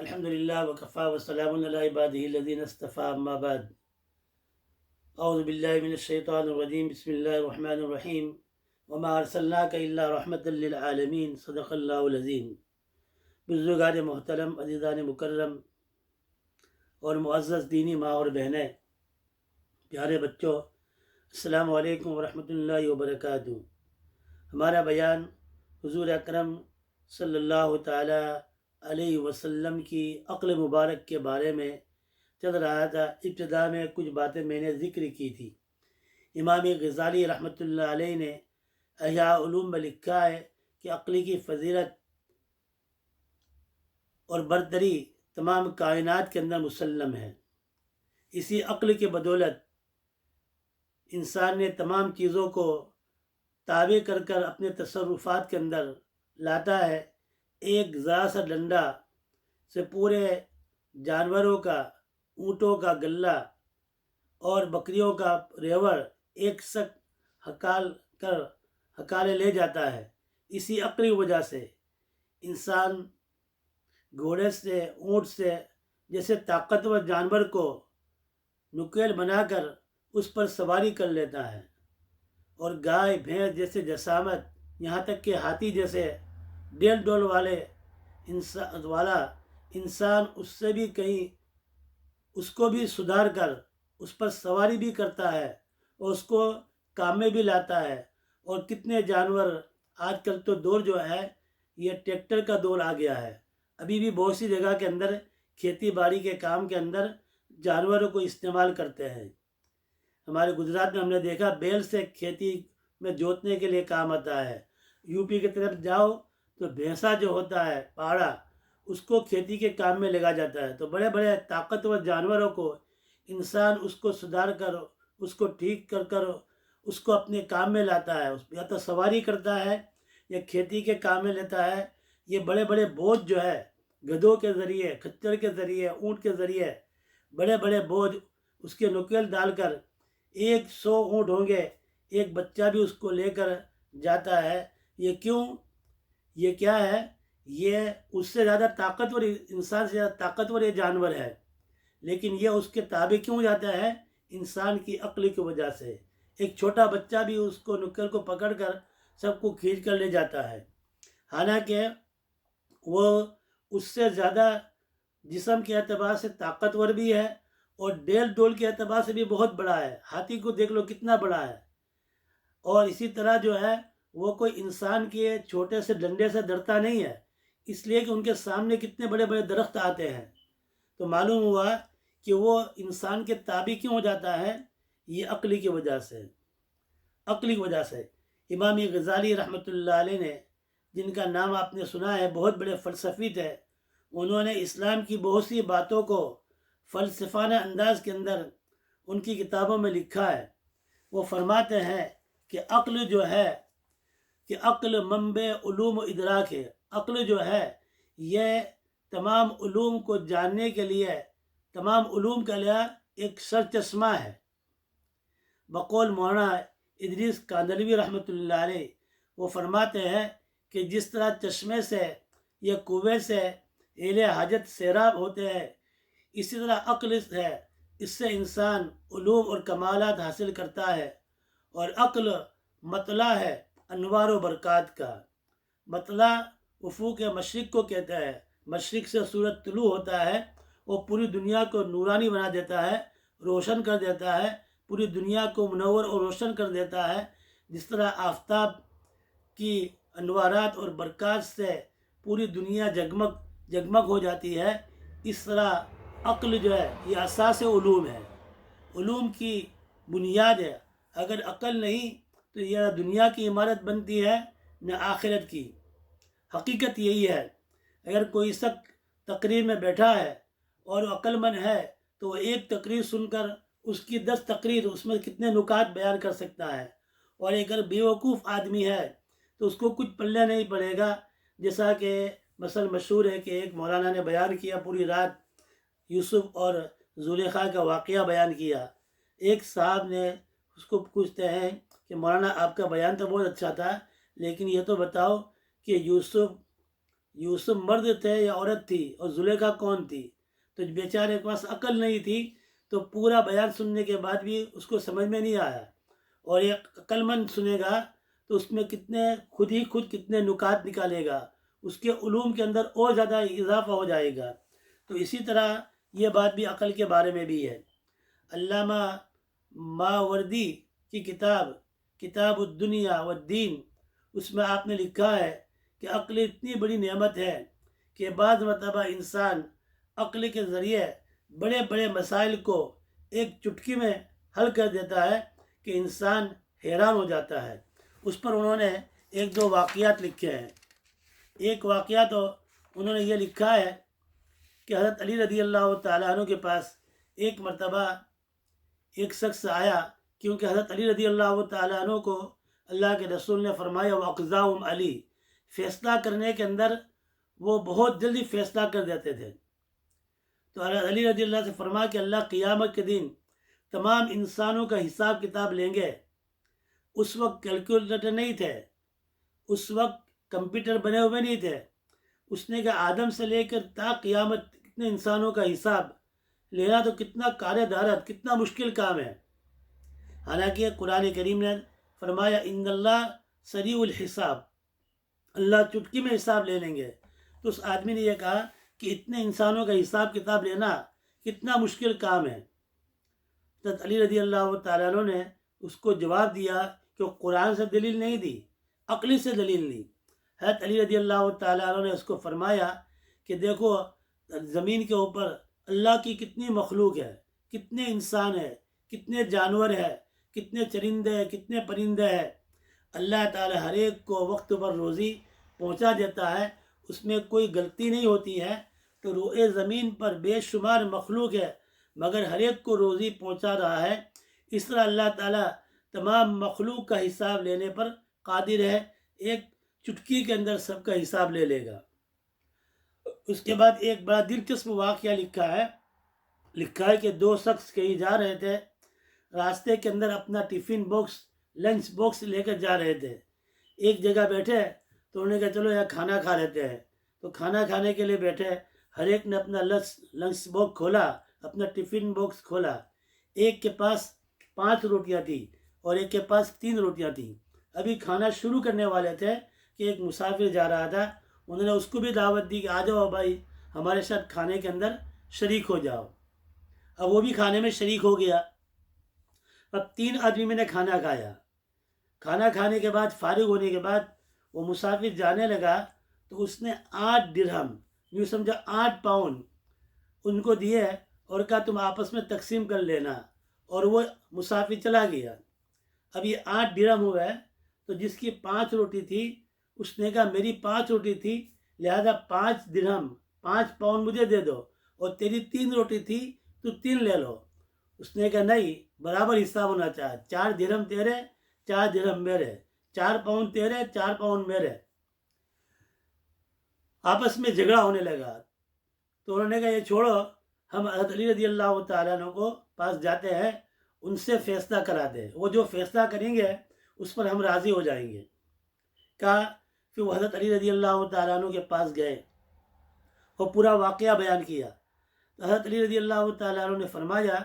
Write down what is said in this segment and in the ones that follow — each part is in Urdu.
الحمد للہ وکفا وسلام علی عبادہ الذین اصطفیٰ اما بعد اعوذ باللہ من الشیطان الرجیم بسم اللہ الرحمن الرحیم وما ارسلناک الا رحمۃ للعالمین صدق اللہ العظیم۔ بزرگان محترم، عزیزان مکرم اور معزز دینی ماں اور بہنیں، پیارے بچوں، السلام علیکم ورحمۃ اللہ وبرکاتہ۔ ہمارا بیان حضور اکرم صلی اللہ تعالی علیہ وسلم کی عقل مبارک کے بارے میں چل رہا تھا۔ ابتدا میں کچھ باتیں میں نے ذکر کی تھی۔ امام غزالی رحمۃ اللہ علیہ نے احیاء علوم میں لکھا ہے کہ عقل کی فضیلت اور برتری تمام کائنات کے اندر مسلم ہے۔ اسی عقل کے بدولت انسان نے تمام چیزوں کو تابع کر کر اپنے تصرفات کے اندر لاتا ہے۔ ایک ذرا سا ڈنڈا سے پورے جانوروں کا، اونٹوں کا گلہ اور بکریوں کا ریوڑ ایک سک ہکالے لے جاتا ہے۔ اسی عقلی وجہ سے انسان گھوڑے سے، اونٹ سے جیسے طاقتور جانور کو نکیل بنا کر اس پر سواری کر لیتا ہے، اور گائے بھینس جیسے جسامت، یہاں تک کہ ہاتھی جیسے ڈیل ڈول والا انسان اس سے بھی کہیں اس کو بھی سدھار کر اس پر سواری بھی کرتا ہے اور اس کو کام میں بھی لاتا ہے۔ اور کتنے جانور، آج کل تو دور جو ہے یہ ٹریکٹر کا دور آ گیا ہے، ابھی بھی بہت سی جگہ کے اندر کھیتی باڑی کے کام کے اندر جانوروں کو استعمال کرتے ہیں۔ ہمارے گجرات میں ہم نے دیکھا بیل سے کھیتی میں جوتنے کے لیے کام آتا ہے۔ یو پی کی طرف جاؤ تو بھینسا جو ہوتا ہے، پاڑا، اس کو کھیتی کے کام میں لگا جاتا ہے۔ تو بڑے بڑے طاقتور جانوروں کو انسان اس کو سدھار کر، اس کو ٹھیک کر کر اس کو اپنے کام میں لاتا ہے، یا تو سواری کرتا ہے یا کھیتی کے کام میں لیتا ہے۔ یہ بڑے بڑے بوجھ جو ہے گدھوں کے ذریعے، کھچر کے ذریعے، اونٹ کے ذریعے بڑے بڑے بوجھ اس کے نکیل ڈال کر 100 اونٹ ہوں گے، ایک بچہ بھی اس کو لے کر جاتا ہے۔ یہ کیوں؟ یہ کیا ہے؟ یہ اس سے زیادہ طاقتور، انسان سے زیادہ طاقتور یہ جانور ہے، لیکن یہ اس کے تابع کیوں جاتا ہے؟ انسان کی عقل کی وجہ سے۔ ایک چھوٹا بچہ بھی اس کو نکل کو پکڑ کر سب کو کھینچ کر لے جاتا ہے، حالانکہ وہ اس سے زیادہ جسم کے اعتبار سے طاقتور بھی ہے اور ڈیل ڈول کے اعتبار سے بھی بہت بڑا ہے۔ ہاتھی کو دیکھ لو کتنا بڑا ہے۔ اور اسی طرح جو ہے وہ کوئی انسان کے چھوٹے سے ڈنڈے سے ڈرتا نہیں ہے، اس لیے کہ ان کے سامنے کتنے بڑے بڑے درخت آتے ہیں۔ تو معلوم ہوا کہ وہ انسان کے تابع کیوں ہو جاتا ہے؟ یہ عقلی کی وجہ سے۔ عقلی کی وجہ سے امام غزالی رحمۃ اللہ علیہ نے، جن کا نام آپ نے سنا ہے، بہت بڑے فلسفی تھے، انہوں نے اسلام کی بہت سی باتوں کو فلسفانہ انداز کے اندر ان کی کتابوں میں لکھا ہے۔ وہ فرماتے ہیں کہ عقل جو ہے، کہ عقل منبع علوم و ادراک ہے۔ عقل جو ہے یہ تمام علوم کو جاننے کے لیے، تمام علوم کا لیے ایک سر چشمہ ہے۔ بقول مولانا ادریس کاندھلوی رحمۃ اللہ علیہ، وہ فرماتے ہیں کہ جس طرح چشمے سے یا کنویں سے اہل حاجت سیراب ہوتے ہیں، اسی طرح عقل ہے، اس سے انسان علوم اور کمالات حاصل کرتا ہے۔ اور عقل مطلع ہے انوار و برکات کا۔ مطلع افق مشرق کو کہتا ہے۔ مشرق سے سورج طلوع ہوتا ہے، وہ پوری دنیا کو نورانی بنا دیتا ہے، روشن کر دیتا ہے، پوری دنیا کو منور اور روشن کر دیتا ہے۔ جس طرح آفتاب کی انوارات اور برکات سے پوری دنیا جگمگ ہو جاتی ہے، اس طرح عقل جو ہے یہ اساس علوم ہے، علوم کی بنیاد ہے۔ اگر عقل نہیں تو یہ دنیا کی عمارت بنتی ہے نہ آخرت کی۔ حقیقت یہی ہے۔ اگر کوئی شخص تقریر میں بیٹھا ہے اور عقل مند ہے تو وہ ایک تقریر سن کر اس کی 10 تقریر، اس میں کتنے نکات بیان کر سکتا ہے۔ اور اگر بیوقوف آدمی ہے تو اس کو کچھ پلے نہیں پڑے گا۔ جیسا کہ مثل مشہور ہے کہ ایک مولانا نے بیان کیا، پوری رات یوسف اور زلیخا کا واقعہ بیان کیا۔ ایک صاحب نے اس کو پوچھتے ہیں کہ مولانا آپ کا بیان تو بہت اچھا تھا، لیکن یہ تو بتاؤ کہ یوسف یوسف مرد تھے یا عورت تھی اور زلیخا کون تھی؟ تو بیچارے کے پاس عقل نہیں تھی، تو پورا بیان سننے کے بعد بھی اس کو سمجھ میں نہیں آیا، اور ایک عقل مند سنے گا تو اس میں خود کتنے نکات نکالے گا، اس کے علوم کے اندر اور زیادہ اضافہ ہو جائے گا۔ تو اسی طرح یہ بات بھی عقل کے بارے میں بھی ہے۔ علامہ ماوردی کی کتاب الدنیا والدین، اس میں آپ نے لکھا ہے کہ عقل اتنی بڑی نعمت ہے کہ بعض مرتبہ انسان عقل کے ذریعے بڑے بڑے مسائل کو ایک چٹکی میں حل کر دیتا ہے کہ انسان حیران ہو جاتا ہے۔ اس پر انہوں نے ایک دو واقعات لکھے ہیں۔ ایک واقعہ تو انہوں نے یہ لکھا ہے کہ حضرت علی رضی اللہ تعالیٰ عنہ کے پاس ایک مرتبہ ایک شخص آیا، کیونکہ حضرت علی رضی اللہ تعالیٰ عنہ کو اللہ کے رسول نے فرمایا وَأَقْضَاهُمْ علی، فیصلہ کرنے کے اندر وہ بہت جلدی فیصلہ کر دیتے تھے۔ تو حضرت علی رضی اللہ سے فرمایا کہ اللہ قیامت کے دن تمام انسانوں کا حساب کتاب لیں گے۔ اس وقت کیلکولیٹر نہیں تھے، اس وقت کمپیوٹر بنے ہوئے نہیں تھے۔ اس نے کہا آدم سے لے کر تا قیامت کتنے انسانوں کا حساب لینا تو کتنا کار دارت، کتنا مشکل کام ہے۔ حالانکہ قرآن کریم نے فرمایا ان اللہ سریع الحساب، اللہ چٹکی میں حساب لے لیں گے۔ تو اس آدمی نے یہ کہا کہ اتنے انسانوں کا حساب کتاب لینا کتنا مشکل کام ہے۔ حضرت علی رضی اللہ تعالیٰ عنہ نے اس کو جواب دیا کہ وہ قرآن سے دلیل نہیں دی، عقلی سے دلیل لی۔ حضرت علی رضی اللہ تعالیٰ عنہ نے اس کو فرمایا کہ دیکھو زمین کے اوپر اللہ کی کتنی مخلوق ہے، کتنے انسان ہے، کتنے جانور ہے، کتنے چرندے ہیں، کتنے پرندے ہیں۔ اللہ تعالیٰ ہر ایک کو وقت پر روزی پہنچا دیتا ہے، اس میں کوئی غلطی نہیں ہوتی ہے۔ تو روئے زمین پر بے شمار مخلوق ہے مگر ہر ایک کو روزی پہنچا رہا ہے۔ اس طرح اللہ تعالیٰ تمام مخلوق کا حساب لینے پر قادر ہے، ایک چٹکی کے اندر سب کا حساب لے لے گا۔ اس کے بعد ایک بڑا دلچسپ واقعہ لکھا ہے کہ دو شخص کہیں جا رہے تھے، راستے کے اندر اپنا ٹفن باکس، لنچ باکس لے کر جا رہے تھے۔ ایک جگہ بیٹھے تو انہوں نے کہا چلو یہاں کھانا کھا لیتے ہیں۔ تو کھانا کھانے کے لیے بیٹھے، ہر ایک نے اپنا لنچ باکس کھولا، اپنا ٹفن باکس کھولا۔ ایک کے پاس 5 روٹیاں تھیں اور ایک کے پاس 3 روٹیاں تھیں۔ ابھی کھانا شروع کرنے والے تھے کہ ایک مسافر جا رہا تھا، انہوں نے اس کو بھی دعوت دی کہ آ جاؤ بھائی ہمارے ساتھ کھانے کے اندر شریک ہو جاؤ۔ اب وہ بھی کھانے میں شریک ہو گیا۔ اب 3 آدمی میں نے کھانا کھایا۔ کھانا کھانے کے بعد فارغ ہونے کے بعد وہ مسافر جانے لگا تو اس نے 8 درہم، یوں سمجھا 8 پاؤنڈ ان کو دیے اور کہا تم آپس میں تقسیم کر لینا، اور وہ مسافر چلا گیا۔ اب یہ 8 درہم ہوئے، تو جس کی 5 روٹی تھی اس نے کہا میری 5 روٹی تھی لہذا 5 درہم 5 پاؤنڈ مجھے دے دو، اور تیری 3 روٹی تھی تو 3 لے لو۔ اس نے کہا نہیں، برابر حساب ہونا چاہیے، 4 درہم تیرے 4 درہم میرے، 4 پاؤنڈ تیرے 4 پاؤنڈ میرے۔ آپس میں جھگڑا ہونے لگا۔ تو انہوں نے کہا یہ چھوڑو، ہم حضرت علی رضی اللہ تعالیٰ عنہ کو پاس جاتے ہیں، ان سے فیصلہ کراتے ہیں، وہ جو فیصلہ کریں گے اس پر ہم راضی ہو جائیں گے۔ کہا پھر وہ حضرت علی رضی اللہ تعالیٰ عنہ کے پاس گئے، وہ پورا واقعہ بیان کیا۔ تو حضرت علی رضی اللہ تعالیٰ عنہ نے فرمایا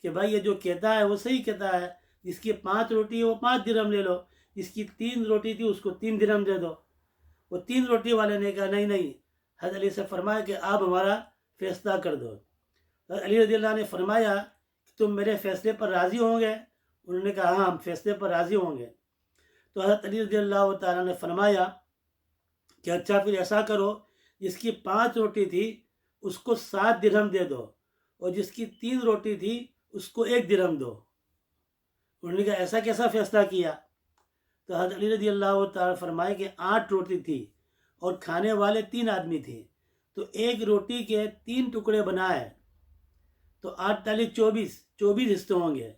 کہ بھائی یہ جو کہتا ہے وہ صحیح کہتا ہے، جس کی 5 روٹی ہے وہ 5 درہم لے لو، جس کی 3 روٹی تھی اس کو 3 درہم دے دو۔ وہ 3 روٹی والے نے کہا نہیں، حضرت علی سے فرمایا کہ آپ ہمارا فیصلہ کر دو۔ حضرت علی رضی اللہ نے فرمایا کہ تم میرے فیصلے پر راضی ہوں گے؟ انہوں نے کہا ہاں ہم فیصلے پر راضی ہوں گے۔ تو حضرت علی رضی اللہ تعالیٰ نے فرمایا کہ اچھا پھر ایسا کرو، جس کی 5 روٹی تھی اس کو 7 درہم دے دو، اور جس کی 3 روٹی تھی اس کو 1 درہم دو۔ انہوں نے کہا ایسا کیسا فیصلہ کیا؟ تو حضرت علی رضی اللہ تعالیٰ فرمائے کہ 8 روٹی تھی اور کھانے والے 3 آدمی تھے، تو ایک روٹی کے 3 ٹکڑے بنائے تو 8 تالی 24 حصے ہوں گے،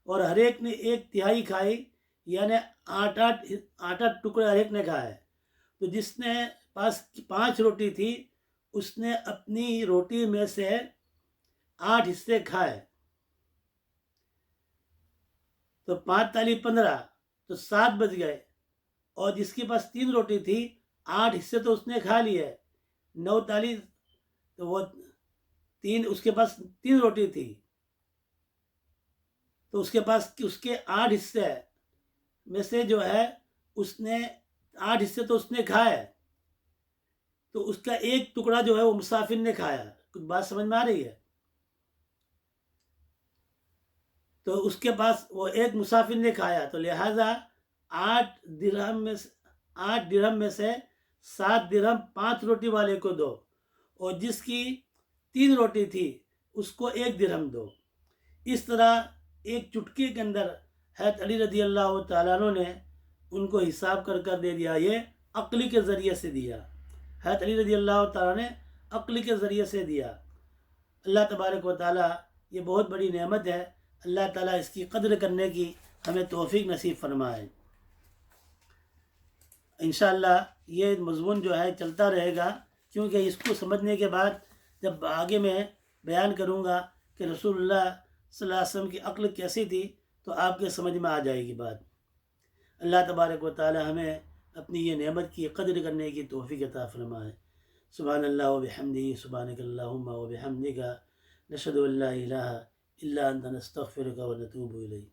اور ہر ایک نے 1/3 کھائی، یعنی 8 ٹکڑے ہر ایک نے کھائے۔ تو جس نے پاس 5 روٹی تھی اس نے اپنی روٹی میں سے 8 حصے کھائے، تو 5 تالی 15 تو 7 بچ گئے، اور جس کے پاس 3 روٹی تھی 8 حصے تو اس نے کھا لیے، 9 تالی تو وہ اس کے پاس 3 روٹی تھی، تو اس کے پاس اس کے 8 حصے میں سے جو ہے اس نے 8 حصے تو اس نے کھائے، تو اس کا ایک ٹکڑا جو ہے وہ مسافر نے کھایا. کچھ بات سمجھ میں آ رہی ہے؟ تو اس کے پاس وہ ایک مسافر نے کھایا، تو لہٰذا 8 درہم میں سے 7 درہم 5 روٹی والے کو دو، اور جس کی 3 روٹی تھی اس کو 1 درہم دو. اس طرح ایک چٹکی کے اندر حضرت علی رضی اللہ تعالیٰ عنہ نے ان کو حساب کر دے دیا. یہ عقلی کے ذریعے سے دیا، حضرت علی رضی اللہ تعالیٰ نے عقلی کے ذریعے سے دیا. اللہ تبارک و تعالیٰ یہ بہت بڑی نعمت ہے. اللہ تعالیٰ اس کی قدر کرنے کی ہمیں توفیق نصیب فرمائے. انشاءاللہ یہ مضمون جو ہے چلتا رہے گا، کیونکہ اس کو سمجھنے کے بعد جب آگے میں بیان کروں گا کہ رسول اللہ صلی اللہ علیہ وسلم کی عقل کیسی تھی تو آپ کے سمجھ میں آ جائے گی بات. اللہ تبارک و تعالی ہمیں اپنی یہ نعمت کی قدر کرنے کی توفیق عطا فرمائے. سبحان اللہ و بحمدہ، سبحانک اللہم و بحمدک، نشہد ان لا الہ الا انت نستغفرک و نتوب الیک.